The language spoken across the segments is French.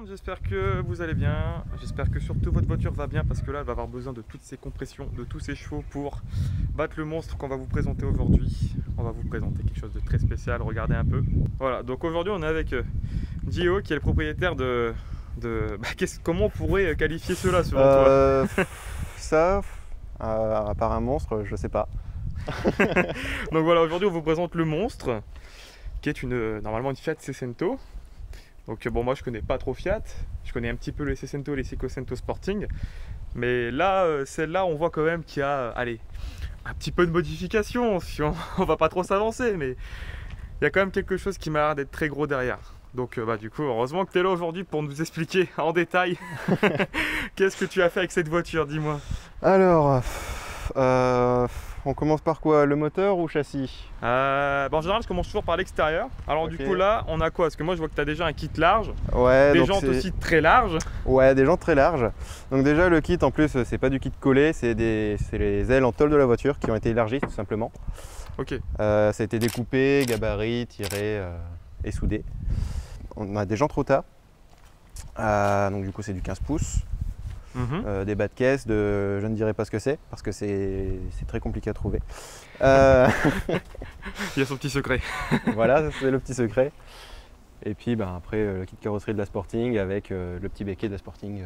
J'espère que vous allez bien, j'espère que surtout votre voiture va bien parce que là elle va avoir besoin de toutes ces compressions, de tous ces chevaux pour battre le monstre qu'on va vous présenter aujourd'hui. On va vous présenter quelque chose de très spécial, regardez un peu. Voilà, donc aujourd'hui on est avec Gio qui est le propriétaire de comment on pourrait qualifier cela selon toi? Ça, à part un monstre, je sais pas. Donc voilà, aujourd'hui on vous présente le monstre qui est normalement une Fiat Seicento. Donc bon, moi je connais pas trop Fiat, je connais un petit peu les Seicento et les Cinquecento Sporting, mais là, celle-là, on voit quand même qu'il y a, allez, un petit peu de modification, si on va pas trop s'avancer, mais il y a quand même quelque chose qui m'a l'air d'être très gros derrière. Donc du coup, heureusement que tu es là aujourd'hui pour nous expliquer en détail qu'est-ce que tu as fait avec cette voiture, dis-moi. Alors, on commence par quoi? Le moteur ou châssis? En général, je commence toujours par l'extérieur. Alors Okay. Du coup là, on a quoi? Parce que moi je vois que tu as déjà un kit large, ouais, des jantes aussi très larges. Ouais, des jantes très larges. Donc déjà le kit en plus, c'est pas du kit collé, c'est les ailes en tôle de la voiture qui ont été élargies tout simplement. Ok. Ça a été découpé, gabarit, tiré et soudé. On a des jantes Rota, donc du coup c'est du 15 pouces. Des bas de caisse, je ne dirai pas ce que c'est parce que c'est très compliqué à trouver. Il y a son petit secret. Voilà, c'est le petit secret. Et puis après le kit carrosserie de la Sporting avec le petit béquet de la Sporting.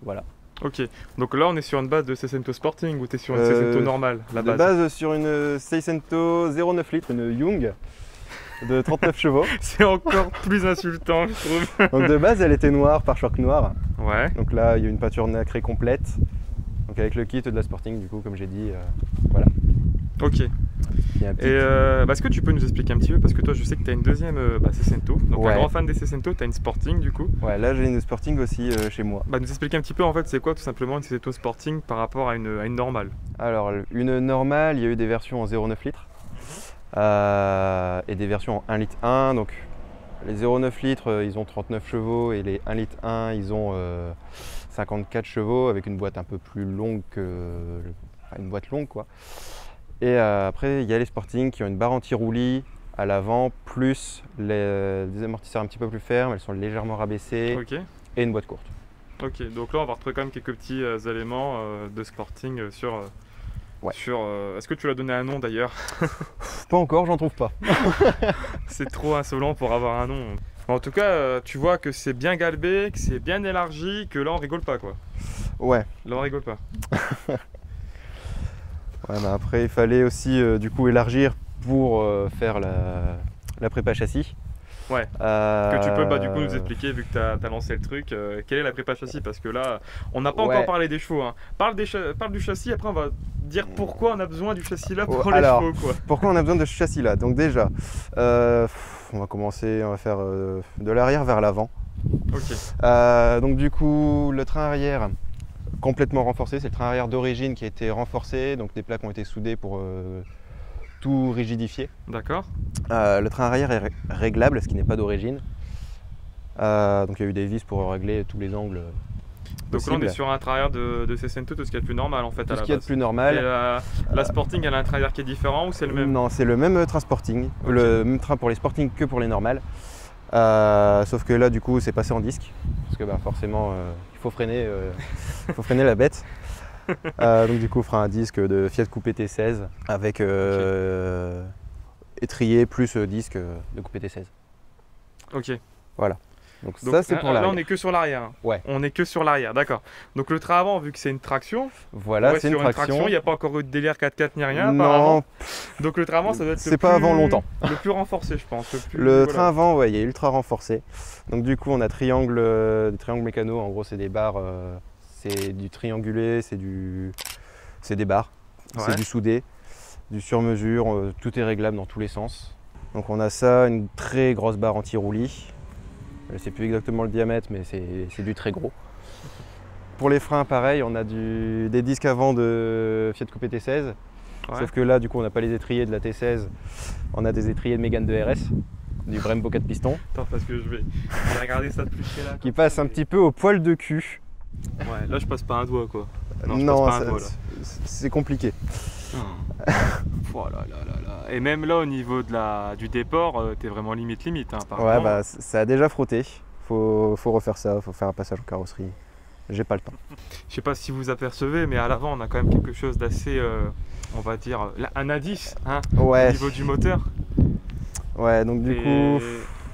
Voilà. Ok, donc là on est sur une base de Seicento Sporting ou tu es sur une Seicento normale, la base? De base sur une Seicento 0,9 litres, une Young de 39 chevaux. C'est encore plus insultant, je trouve. Donc de base elle était noire, pare-choc noir. Ouais. Donc là il y a une peinture nacrée complète. Donc avec le kit de la Sporting du coup comme j'ai dit, voilà. Ok. Est-ce que tu peux nous expliquer un petit peu, parce que toi je sais que tu as une deuxième Seicento, donc ouais. Un grand fan des Seicento, tu as une Sporting du coup. Ouais, là j'ai une Sporting aussi chez moi. Nous expliquer un petit peu en fait c'est quoi tout simplement une Seicento Sporting par rapport à une normale. Alors une normale, il y a eu des versions en 0,9 litres et des versions en 1 litre 1. Donc les 0,9 litres ils ont 39 chevaux et les 1 litre 1 ils ont 54 chevaux avec une boîte un peu plus longue que une boîte longue quoi. Et après il y a les Sporting qui ont une barre anti-roulis à l'avant plus des amortisseurs un petit peu plus fermes, elles sont légèrement rabaissées. Okay. Et une boîte courte. Ok, donc là on va retrouver quand même quelques petits éléments de Sporting sur... Ouais. Est-ce que tu l'as donné un nom d'ailleurs? Pas encore, j'en trouve pas. C'est trop insolent pour avoir un nom. En tout cas, tu vois que c'est bien galbé, que c'est bien élargi, que là on rigole pas quoi. Ouais. Là on rigole pas. Ouais, après il fallait aussi du coup élargir pour faire la prépa châssis. Ouais. Que tu peux du coup nous expliquer vu que tu as lancé le truc, quelle est la prépa châssis, parce que là on n'a pas encore parlé des chevaux. Hein. Parle du châssis, après on va dire pourquoi on a besoin du châssis là pour les chevaux quoi. Pourquoi on a besoin de ce châssis là? Donc déjà, on va commencer, on va faire de l'arrière vers l'avant. Ok. Donc du coup le train arrière complètement renforcé, c'est le train arrière d'origine qui a été renforcé, donc des plaques ont été soudées pour tout rigidifier. D'accord. Le train arrière est réglable, ce qui n'est pas d'origine. Donc il y a eu des vis pour régler tous les angles. Donc là on est sur un train arrière de Seicento, tout ce qui est le plus normal en fait. Tout ce qui est le plus normal. Et la Sporting elle a un train arrière qui est différent ou c'est le même? Non, c'est le même train Sporting, okay. Le même train pour les Sporting que pour les normales. Sauf que là, du coup, c'est passé en disque. Parce que bah, forcément, il faut freiner la bête. Donc du coup, on fera un disque de Fiat Coupé T16 avec étrier plus disque de Coupé T16. Ok. Voilà. Donc Donc, ça, c'est pour là, l'arrière. on est que sur l'arrière. Ouais. On est que sur l'arrière, d'accord. Donc le train avant, vu que c'est une traction, Voilà, ouais, c'est une sur traction. il n'y a pas encore eu de délire 4x4 ni rien apparemment. Non, Donc le train avant, ça doit être c'est pas avant longtemps. le plus renforcé, je pense. Le train avant, ouais, il est ultra renforcé. Donc du coup, on a des triangles mécano. En gros, c'est des barres, c'est du triangulé, c'est des barres, Ouais. c'est du soudé, du sur-mesure. Tout est réglable dans tous les sens. Donc on a ça, une très grosse barre anti-roulis. Je ne sais plus exactement le diamètre, mais c'est du très gros. Pour les freins, pareil, on a des disques avant de Fiat Coupé T16. Ouais. Sauf que là, du coup, on n'a pas les étriers de la T16. On a des étriers de Mégane de RS, du Brembo 4 pistons, Attends, parce que je vais regarder ça de plus près là. qui passent un petit peu au poil de cul. Ouais, là je passe pas un doigt quoi. Non, je Non, passe pas un doigt là. c'est compliqué. Oh là là là là. Et même là au niveau du déport, t'es vraiment limite hein, Ouais, apparemment. bah ça a déjà frotté. Faut refaire ça, faut faire un passage en carrosserie. J'ai pas le temps. Je sais pas si vous apercevez, mais à l'avant on a quand même quelque chose d'assez, on va dire, un indice hein, Ouais, au niveau du moteur. ouais, donc du Et coup,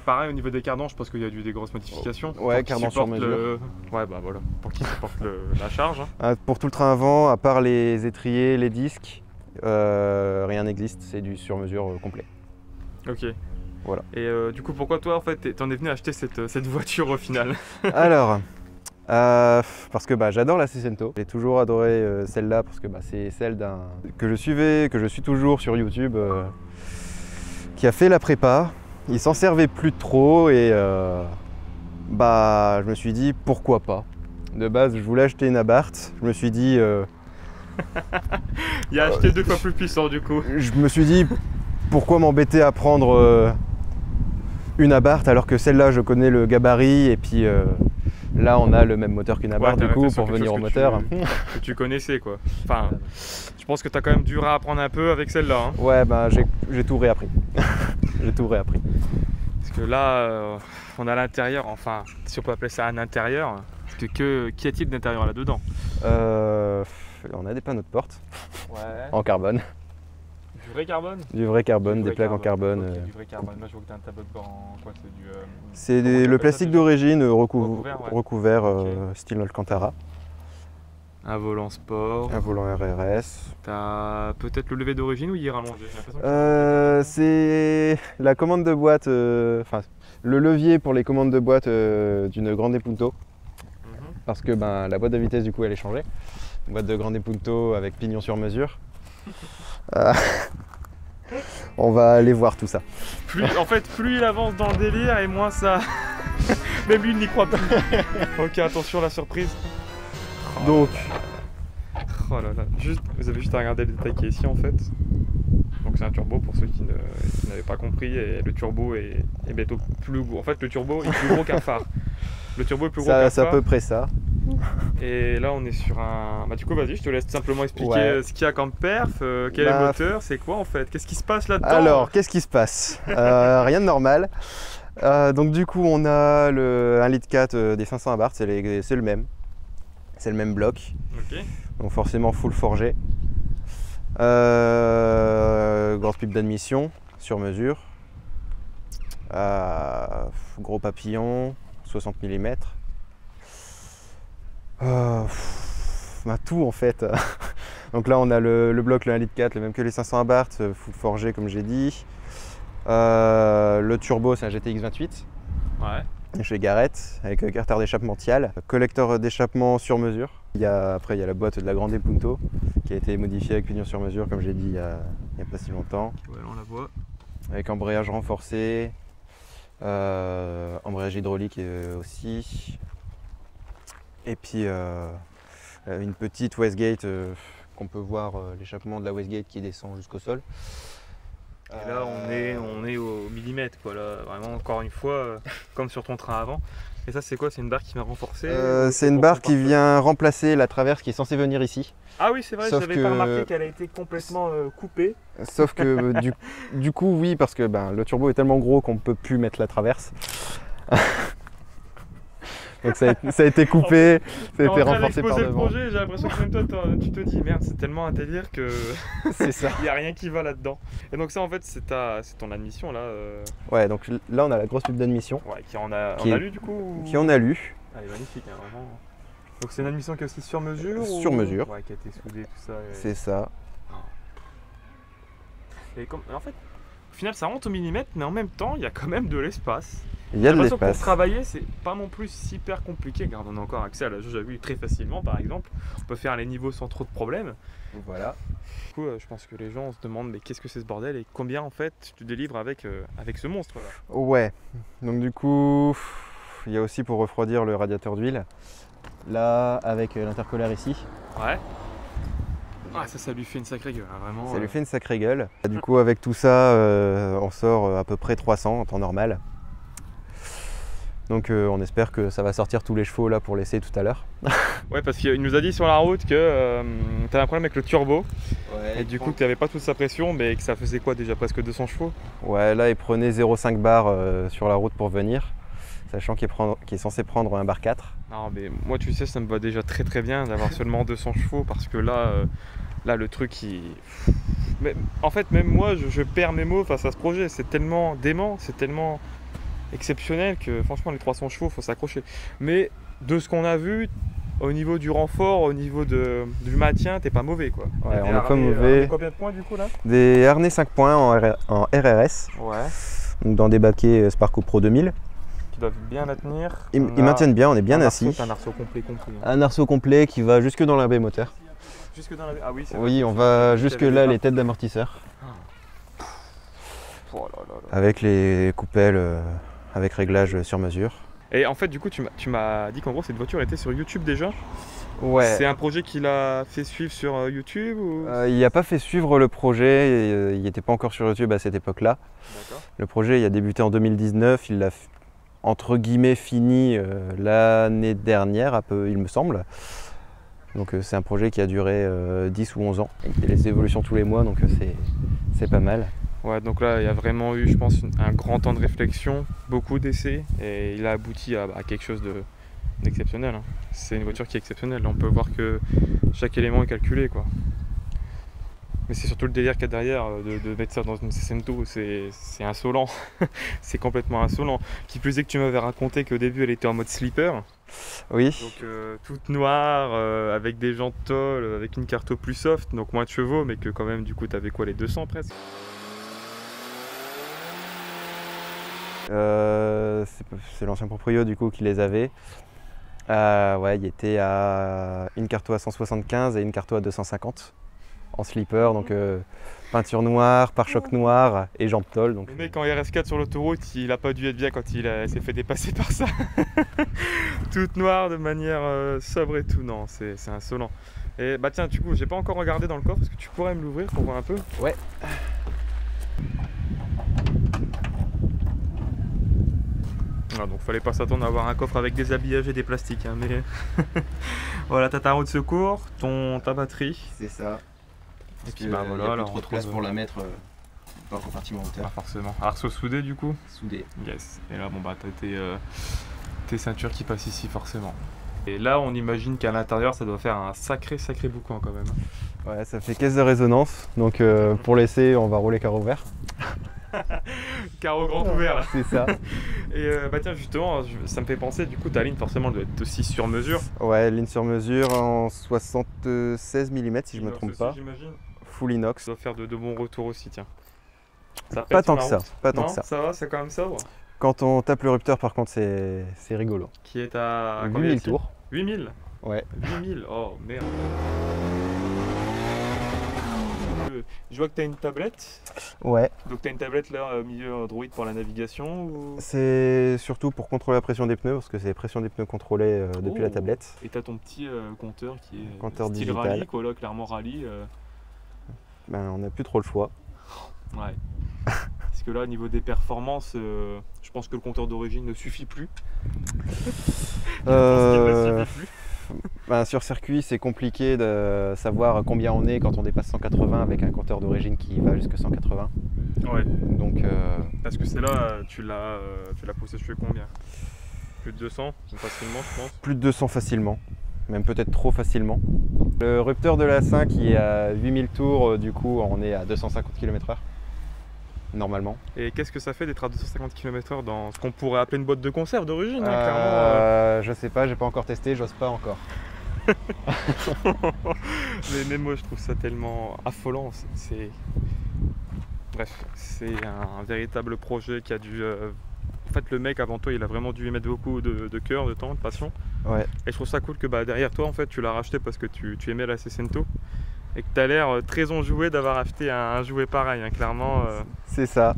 pareil au niveau des cardans, je pense qu'il y a eu des grosses modifications. Ouais, pour qu'ils cardans sur supportent mesure. Ouais, bah voilà, pour qu'ils supportent la charge. pour tout le train avant, à part les étriers, les disques, rien n'existe, c'est du sur-mesure complet. Ok. Voilà. Et du coup, pourquoi toi en fait t'en es venu acheter cette voiture au final? Alors, parce que bah, j'adore la Cento. J'ai toujours adoré celle-là parce que bah, c'est celle que je suivais, que je suis toujours sur YouTube, qui a fait la prépa. Il s'en servait plus trop et bah, je me suis dit pourquoi pas. De base, je voulais acheter une Abarth. Je me suis dit, Il a acheté 2 fois plus puissant du coup. pourquoi m'embêter à prendre une Abarth alors que celle-là, je connais le gabarit et puis là, on a le même moteur qu'une Abarth Ouais, du coup t'arrêtais sur pour quelque venir au chose moteur. que tu connaissais quoi. Enfin, je pense que t'as quand même dû réapprendre un peu avec celle-là. Hein. Ouais, bah, j'ai tout réappris. J'ai tout réappris. Parce que là, on a l'intérieur, enfin, si on peut appeler ça un intérieur, parce que qu'y a-t-il d'intérieur là-dedans? On a des panneaux de porte Ouais. en carbone, Du vrai carbone? du vrai carbone, Du vrai des plaques en carbone. Ok, du vrai carbone. Moi je vois que t'as un tableau de bord en quoi? C'est du. C'est comment on appelle le ça plastique déjà? d'origine Recouvert, ouais. recouvert Ok. style Alcantara, Un volant sport. un volant RRS. T'as peut-être le levé d'origine ou il est rallongé? J'ai l'impression que C'est la commande de boîte, enfin le levier pour les commandes de boîte d'une Grande Punto, Mhm. parce que ben, la boîte de vitesse du coup elle est changée. Une boîte de Grande Punto avec pignon sur mesure. On va aller voir tout ça. En fait, plus il avance dans le délire et moins ça. Même lui il n'y croit plus. Ok, attention la surprise. Donc, Oh là là. Vous avez juste à regarder le détail qui est ici en fait. Donc c'est un turbo pour ceux qui n'avaient pas compris et le turbo est bientôt plus gros. En fait le turbo est plus gros qu'un phare. Le turbo est plus gros qu'un c'est à phare. peu près ça. Et là on est sur un... Bah du coup vas-y, je te laisse simplement expliquer Ouais. ce qu'il y a comme perf, quel est le Bah, moteur, c'est quoi en fait, qu'est-ce qui se passe là-dedans? Alors, qu'est-ce qui se passe? Rien de normal. Donc du coup, on a le 1,4 litre des 500 Abarth, c'est le même. C'est le même bloc, Ok. donc forcément full forgé. Grosse pipe d'admission, sur mesure. Gros papillon, 60 mm. Tout en fait. Donc là on a le bloc, le 1,4 litre, le même que les 500 Abarth, full forgé comme j'ai dit. Le turbo c'est un GTX 28 Ouais. chez Garrett avec carter d'échappement Tial, collecteur d'échappement sur mesure. Après il y a la boîte de la Grande Punto qui a été modifiée avec pignon sur mesure comme j'ai dit il y a pas si longtemps. Ouais, là on la voit. Avec embrayage renforcé, embrayage hydraulique aussi. Et puis une petite Westgate qu'on peut voir l'échappement de la Westgate qui descend jusqu'au sol. Et là on est au millimètre quoi, là vraiment encore une fois comme sur ton train avant. Et ça c'est quoi? C'est une barre qui vient renforcer? C'est une barre qui vient remplacer la traverse qui est censée venir ici. Ah oui c'est vrai, Sauf j'avais que- pas remarqué qu'elle a été complètement coupée. Sauf que du coup oui parce que le turbo est tellement gros qu'on ne peut plus mettre la traverse. Donc ça a été coupé, ça a En été train renforcé par d'exposer le devant. projet, j'ai l'impression que même toi, tu te dis merde, c'est tellement un délire que C'est ça. il n'y a rien qui va là-dedans. Et donc ça en fait c'est ton admission là, Ouais, donc là on a la grosse pub d'admission ouais, qui en a, Qui on a est- lu du coup ou- qui en a lu. Elle est magnifique, hein, vraiment. Donc c'est une admission qui est aussi sur mesure Sur mesure. Ouais, qui a été soudée, tout ça. C'est ça. Et en fait, au final ça rentre au millimètre, mais en même temps il y a quand même de l'espace. Il y a de J'ai l'impression que l'espace. pour travailler, c'est pas non plus hyper compliqué. Regarde, on a encore accès à la jauge à vue très facilement, par exemple. On peut faire les niveaux sans trop de problèmes. Voilà. Du coup, je pense que les gens se demandent mais qu'est-ce que c'est ce bordel et combien en fait tu délivres avec ce monstre là. Ouais. Donc du coup, il y a aussi pour refroidir le radiateur d'huile. Là, avec l'intercolaire ici, Ouais. Ah, ça lui fait une sacrée gueule, hein, vraiment. ça lui fait une sacrée gueule. Du coup, avec tout ça, on sort à peu près 300 en temps normal. Donc on espère que ça va sortir tous les chevaux là pour l'essai tout à l'heure. Ouais, parce qu'il nous a dit sur la route que t'avais un problème avec le turbo et du coup que t'avais pas toute sa pression, mais que ça faisait quoi déjà presque 200 chevaux. Ouais, là il prenait 0,5 bar sur la route pour venir, sachant qu'il est censé prendre un bar 4. Non, mais moi tu sais, ça me va déjà très très bien d'avoir seulement 200 chevaux parce que là le truc Mais, en fait, même moi je perds mes mots face à ce projet. C'est tellement dément, c'est tellement exceptionnel que franchement les 300 chevaux faut s'accrocher. Mais de ce qu'on a vu, au niveau du renfort, au niveau du maintien, t'es pas mauvais quoi. Ouais, Des on est pas harnais, mauvais. combien de points du coup là? Des harnais 5 points en RRS, Ouais. donc dans des baquets Sparco Pro 2000. Qui doivent bien la tenir. Ils maintiennent bien, on est bien un assis. arceau, c'est un arceau complet. Un arceau complet qui va jusque dans la baie moteur. Jusque dans la... Ah oui, c'est Oui, vrai. on va Il y jusque avait là des les têtes d'amortisseur. Oh là là là. Avec les coupelles avec réglage sur mesure. Et en fait, du coup, tu m'as dit qu'en gros, cette voiture était sur YouTube déjà. Ouais. C'est un projet qu'il a fait suivre sur YouTube ou... Il n'a pas fait suivre le projet, et, il n'était pas encore sur YouTube à cette époque-là. D'accord. Le projet il a débuté en 2019, il l'a entre guillemets fini l'année dernière, un peu, il me semble. Donc c'est un projet qui a duré 10 ou 11 ans. Il y a les évolutions tous les mois, donc c'est pas mal. Ouais, donc là, il y a vraiment eu, je pense, un grand temps de réflexion, beaucoup d'essais, et il a abouti à quelque chose d'exceptionnel. Hein. C'est une voiture qui est exceptionnelle. Là, on peut voir que chaque élément est calculé, quoi. Mais c'est surtout le délire qu'il y a derrière de mettre ça dans une Cento, c'est insolent. C'est complètement insolent. Qui plus est que tu m'avais raconté qu'au début, elle était en mode sleeper. Oui. Donc toute noire, avec des jantes tôle, avec une carte plus soft, donc moins de chevaux, mais que quand même, du coup, t'avais quoi, les 200 presque? C'est l'ancien proprio du coup qui les avait. Ouais, il était à une Carto à 175 et une Carto à 250 en slipper, donc peinture noire, pare-choc noir et jambes tôle. Donc, Le mec en RS4 sur l'autoroute, il a pas dû être bien quand il s'est fait dépasser par ça. Toute noire de manière sobre et tout, non, c'est insolent. Et bah tiens, du coup, j'ai pas encore regardé dans le coffre, est-ce que tu pourrais me l'ouvrir pour voir un peu? Ouais. Ah, donc fallait pas s'attendre à avoir un coffre avec des habillages et des plastiques, hein, mais voilà, t'as ta roue de secours, ta batterie. C'est ça. Et puis bah voilà, alors on trop de place retrouve- pour la mettre dans le compartiment Pas moteur. forcément. Arceau soudé du coup. Soudé. Yes. Et là bon bah t'as tes ceintures qui passent ici forcément. Et là on imagine qu'à l'intérieur ça doit faire un sacré boucan quand même. Ouais, ça fait caisse de résonance. Donc pour l'essai, on va rouler carreau vert. Carreau grand ouvert là. C'est ça. Et bah tiens justement, ça me fait penser, du coup ta ligne forcément doit être aussi sur mesure. Ouais, ligne sur mesure en 76 mm si je me trompe pas. J'imagine. Full inox. Ça doit faire de bons retours aussi, tiens. Ça Pas pète sur tant que la ça. route. Pas tant Non, que ça. Ça va, c'est quand même sobre. Quand on tape le rupteur, par contre, c'est rigolo. Qui est à combien 8000 ici tours. 8000. Ouais. 8000, oh merde. Je vois que tu as une tablette. Ouais. Donc tu as une tablette là au milieu Android pour la navigation ou... C'est surtout pour contrôler la pression des pneus, parce que c'est la pression des pneus contrôlée depuis la Oh. tablette. Et tu as ton petit compteur qui est Compteur style digital. rallye, quoi, là, clairement rallye. Ben, on n'a plus trop le choix. Ouais. Parce que là, au niveau des performances, je pense que le compteur d'origine ne suffit plus. Je pense qu'il ne suffit plus. Ben, sur circuit, c'est compliqué de savoir combien on est quand on dépasse 180 avec un compteur d'origine qui va jusqu'à 180. Ouais. Donc Parce que c'est là, tu l'as poussé sur combien? Plus de 200 facilement, je pense. plus de 200 facilement, même peut-être trop facilement. Le rupteur de la 5 qui est à 8000 tours, du coup on est à 250 km/h normalement. Et qu'est-ce que ça fait d'être à 250 km/h dans ce qu'on pourrait appeler une boîte de conserve d'origine, hein, clairement. Je sais pas, j'ai pas encore testé, j'ose pas encore. Mais moi je trouve ça tellement affolant. Bref, c'est un véritable projet qui a dû. En fait, le mec avant toi, il a vraiment dû y mettre beaucoup de cœur, de temps, de passion. Ouais. Et je trouve ça cool que derrière toi, en fait, tu l'as racheté parce que tu aimais la Seicento et que tu as l'air très enjoué d'avoir acheté un jouet pareil, hein, clairement. C'est ça.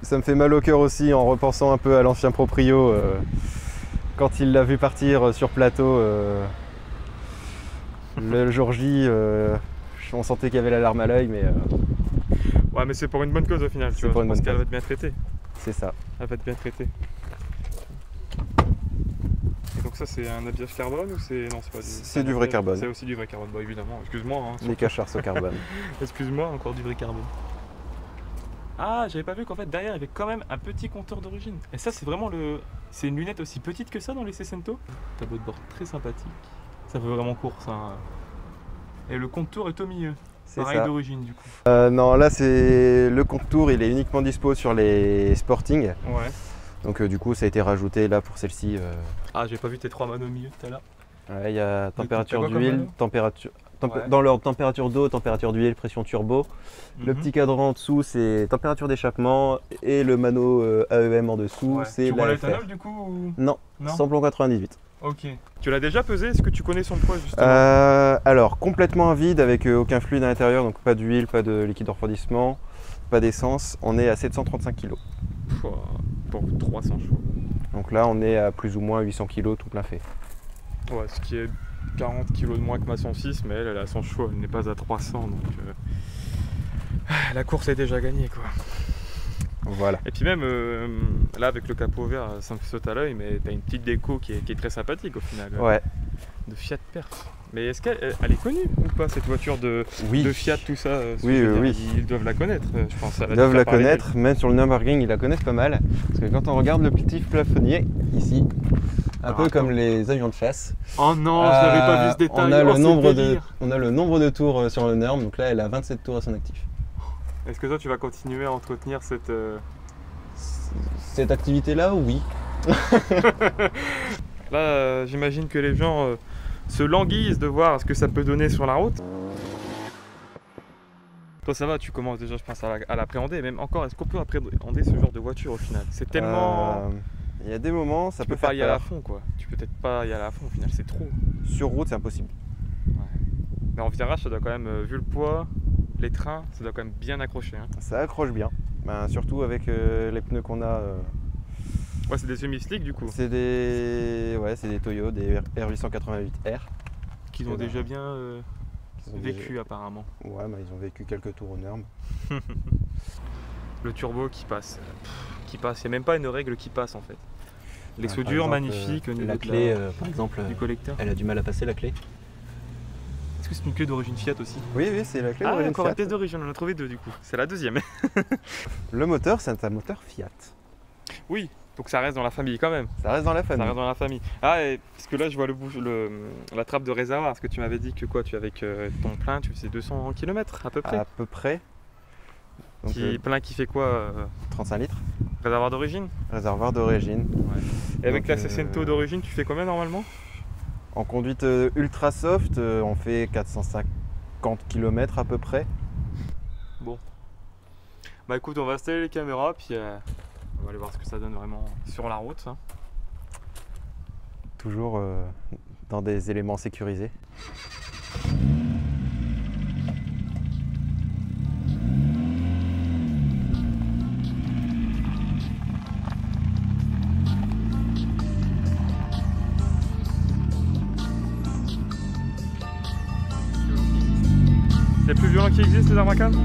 Ça me fait mal au cœur aussi en repensant un peu à l'ancien proprio. Quand il l'a vu partir sur plateau, le jour J, on sentait qu'il y avait la larme à l'œil, mais Ouais, mais c'est pour une bonne cause au final, tu vois. pour une Je pense bonne qu'elle cause. va être bien traitée. c'est ça. Elle va être bien traitée. Et donc ça, c'est un habillage carbone ou c'est... Non, c'est pas du... C'est du vrai carbone. C'est aussi du vrai carbone, bah évidemment. Excuse-moi. Hein, Les cachards au carbone. Excuse-moi, encore du vrai carbone. Ah, j'avais pas vu qu'en fait derrière il y avait quand même un petit compteur d'origine. Et ça, c'est vraiment le... C'est une lunette aussi petite que ça dans les Seicento. Tableau de bord très sympathique. Ça fait vraiment course, hein. Et le compteur est au milieu. C'est Pareil ça. d'origine du coup. Non, là c'est le contour, il est uniquement dispo sur les Sporting. Ouais. Donc du coup ça a été rajouté là pour celle-ci. Ah, j'ai pas vu tes 3 manos au milieu tout à l'heure. Ouais, il y a température t'as quoi comme d'huile, mano température... Ouais. Dans l'ordre température d'eau, température d'huile, pression turbo. Le petit cadran en dessous c'est température d'échappement et le mano AEM en dessous Ouais. c'est Tu roules à la l'éthanol FR. du coup ou... Non, Non. samplon 98. Ok. Tu l'as déjà pesé? Est-ce que tu connais son poids justement? Alors complètement vide avec aucun fluide à l'intérieur, donc pas d'huile, pas de liquide de refroidissement, pas d'essence. On est à 735 kg. Pouah, pour 300 chevaux. Donc là on est à plus ou moins 800 kg tout plein fait. Ouais, ce qui est 40 kg de moins que ma 106, mais elle a 100 chevaux, elle n'est pas à 300, donc la course est déjà gagnée quoi. Voilà. Et puis même là avec le capot vert, ça me saute à l'œil, mais t'as une petite déco qui est très sympathique au final. Ouais. De Fiat Perf. Mais est-ce qu'elle est connue ou pas cette voiture de Fiat, tout ça? Oui, je veux dire, oui. Ils doivent la connaître, je pense. Ils doivent la connaître, même sur le Nürburgring ils la connaissent pas mal. Parce que quand on regarde le petit plafonnier, ici, un peu comme les avions de chasse. Oh non, je n'avais pas vu ce détail. On a, Oh, le nombre délire. on a le nombre de tours sur le Nürm, donc là elle a 27 tours à son actif. Est-ce que toi tu vas continuer à entretenir cette... Cette activité-là, oui. Là, j'imagine que les gens se languissent de voir ce que ça peut donner sur la route. Toi ça va, tu commences déjà je pense à l'appréhender, même encore, est-ce qu'on peut appréhender ce genre de voiture au final? C'est tellement... Il y a des moments, ça tu peut peux pas faire y aller à peur. fond quoi. Tu peux peut-être pas y aller à fond au final, c'est trop. Sur route, c'est impossible. Mais en virage, ça doit quand même, vu le poids, les trains, ça doit quand même bien accrocher. Hein. Ça accroche bien. Ben, surtout avec les pneus qu'on a. Ouais, c'est des semi-slicks du coup, C'est des Toyo, des R888R. qu'ils ont C'est déjà bien Ils ont vécu apparemment. Ouais, ben, ils ont vécu quelques tours au Nürm. Le turbo qui passe. Il n'y a même pas une règle qui passe en fait. Les Par soudures exemple, magnifiques au niveau La de clé, par exemple, du collecteur. elle a du mal à passer la clé. Est-ce que c'est une clé d'origine Fiat aussi? Oui, c'est la clé Ah, d'origine encore Fiat. une pièce d'origine, on en a trouvé deux du coup. C'est la deuxième. Le moteur, c'est un moteur Fiat. Oui, donc ça reste dans la famille quand même. Ça reste dans la Ça famille. reste dans la famille. Ah, et parce que là je vois la trappe de réservoir. Parce que tu m'avais dit que quoi, tu avec ton plein, tu faisais 200 km à peu près. À peu près. Donc, Plein qui fait quoi 35 litres. Réservoir d'origine. Réservoir d'origine. Et avec Donc, la Seicento d'origine, tu fais combien normalement? En conduite ultra soft, on fait 450 km à peu près. Bon. Bah écoute, on va installer les caméras, puis on va aller voir ce que ça donne vraiment sur la route. Hein. Toujours dans des éléments sécurisés. C'est le plus violent qui existe les armes à câble?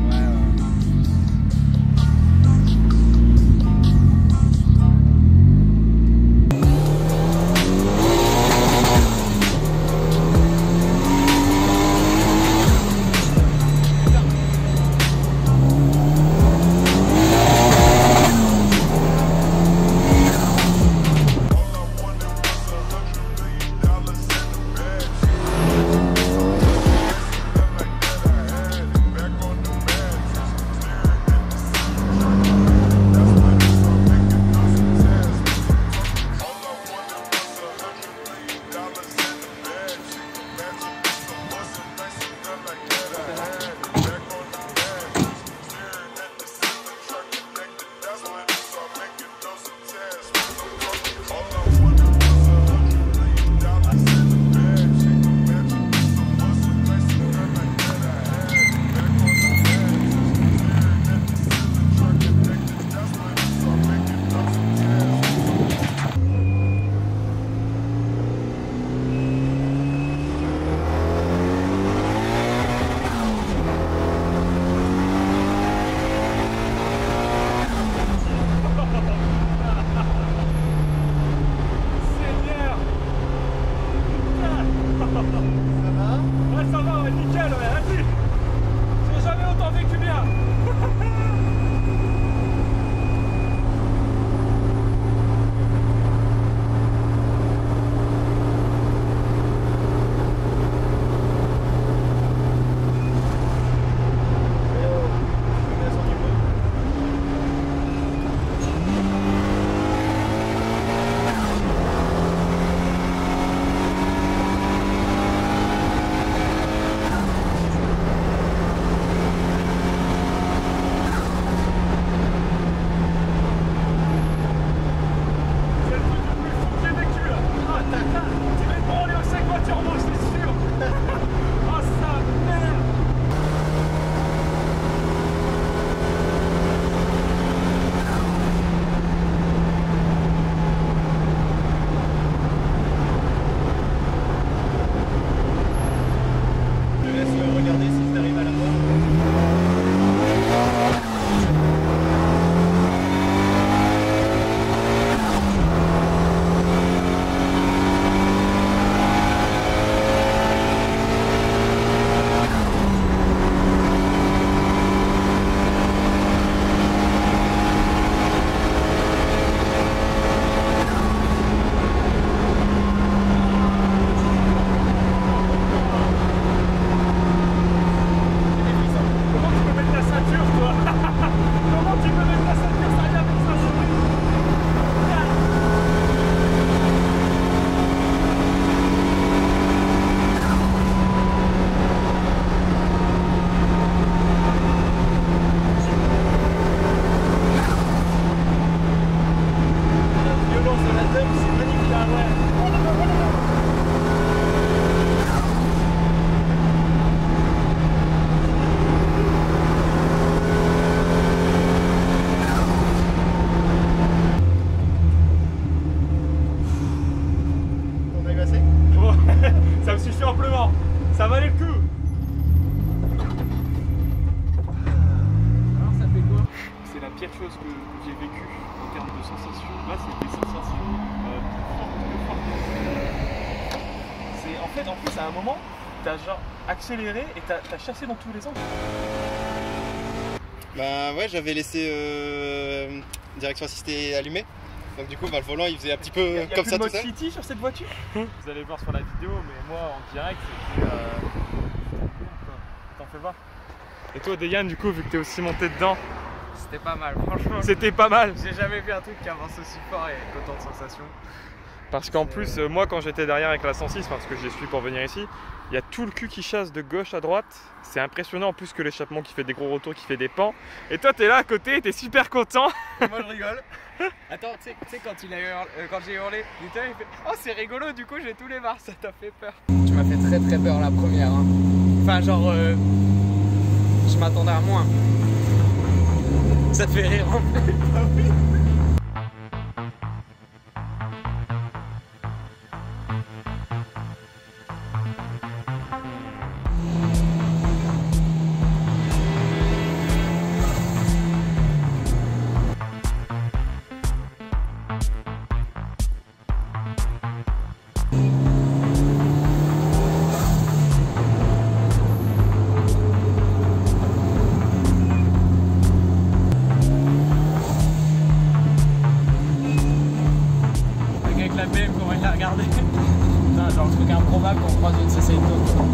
Là, c'est des sensations En plus, à un moment, t'as genre accéléré et t'as chassé dans tous les angles. Bah ouais, j'avais laissé direction assistée allumée. Donc du coup, le volant il faisait un petit peu comme ça tout seul. Il y a plus de mode City sur cette voiture. Vous allez voir sur la vidéo, mais moi en direct, c'était... T'en fais pas. Et toi, Deyan, du coup, vu que t'es aussi monté dedans, C'était pas mal, franchement. c'était pas mal. J'ai jamais vu un truc qui avance aussi fort et avec autant de sensations. Parce qu'en plus, moi quand j'étais derrière avec la 106, parce que j'y suis pour venir ici, il y a tout le cul qui chasse de gauche à droite. C'est impressionnant en plus que l'échappement qui fait des gros retours, qui fait des pans. Et toi t'es là à côté, t'es super content. Moi je rigole. Attends, tu sais quand quand j'ai hurlé, Luther il fait oh c'est rigolo, du coup j'ai tous les barres, ça t'a fait peur. Tu m'as fait très très peur la première. Hein. Enfin genre, je m'attendais à moins. Ça te fait rire en fait. Ah oui. La BM, comment il l'a regardé. Non, genre le truc improbable qu'on croise une CC Auto.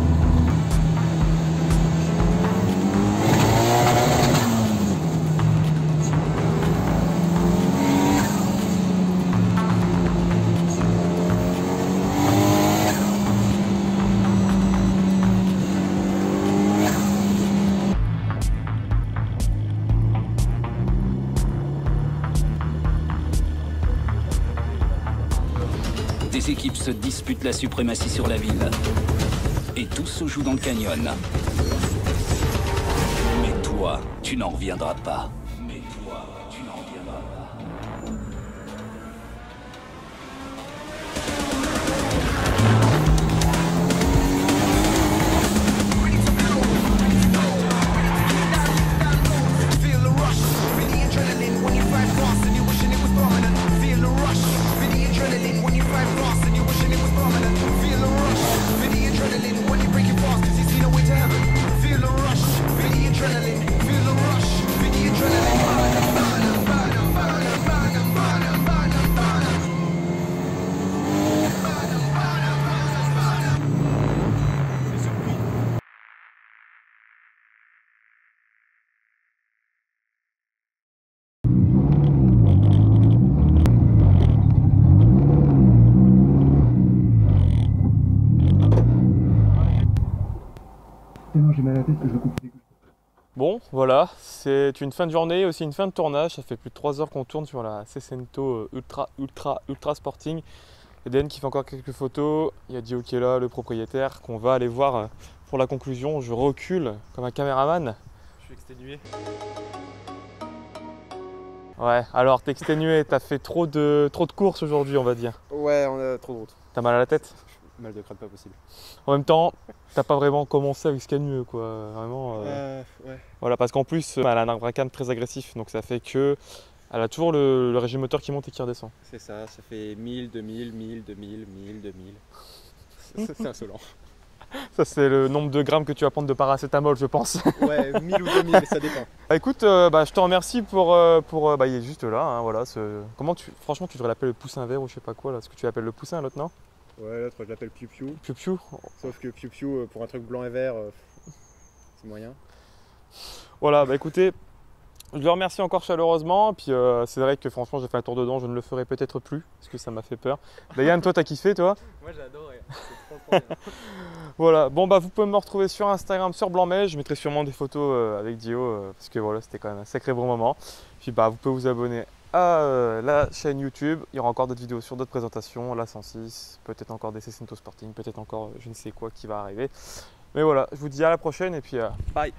Des équipes se disputent la suprématie sur la ville. Et tout se joue dans le canyon. Mais toi, tu n'en reviendras pas. Mais toi, tu n'en reviendras pas. Tellement j'ai mal à la tête que je veux couper des couches. Bon, voilà, c'est une fin de journée, aussi une fin de tournage. Ça fait plus de 3 heures qu'on tourne sur la Cecento ultra sporting. Il y a Dan qui fait encore quelques photos. Il y a Dio qui est là, le propriétaire, qu'on va aller voir pour la conclusion. Je recule comme un caméraman. Je suis exténué. Ouais, alors t'es exténué, t'as fait trop de courses aujourd'hui, on va dire. Ouais, on a trop de route. T'as mal à la tête? Mal de crâne pas possible. En même temps, t'as pas vraiment commencé avec ce qu'il y a de mieux, quoi. Vraiment. Ouais. Voilà, parce qu'en plus, elle a un arbre à canne très agressif, donc ça fait que elle a toujours le régime moteur qui monte et qui redescend. C'est ça fait 1000, 2000, 1000, 2000, 1000, 2000. C'est insolent. Ça, c'est le nombre de grammes que tu vas prendre de paracétamol, je pense. Ouais, 1000 ou 2000, ça dépend. Bah, écoute, je te remercie pour il est juste là, hein, voilà. Franchement, tu devrais l'appeler le poussin vert ou je sais pas quoi, là. Ce que tu appelles le poussin, l'autre, non? Ouais, l'autre je l'appelle Piu Piu. Piu Piu. Sauf que Piu Piu, pour un truc blanc et vert, c'est moyen. Voilà, bah écoutez, je le remercie encore chaleureusement. Puis c'est vrai que franchement, j'ai fait un tour dedans, je ne le ferai peut-être plus, parce que ça m'a fait peur. Dayan, toi, t'as kiffé, toi? Moi j'ai adoré, c'est trop bien. Voilà, bon vous pouvez me retrouver sur Instagram, sur Blanc-Mej. Je mettrai sûrement des photos avec Dio, parce que voilà, c'était quand même un sacré bon moment. Puis vous pouvez vous abonner à la chaîne YouTube. Il y aura encore d'autres vidéos sur d'autres présentations, la 106, peut-être encore des Cecento Sporting, peut-être encore je ne sais quoi qui va arriver. Mais voilà, je vous dis à la prochaine et puis bye.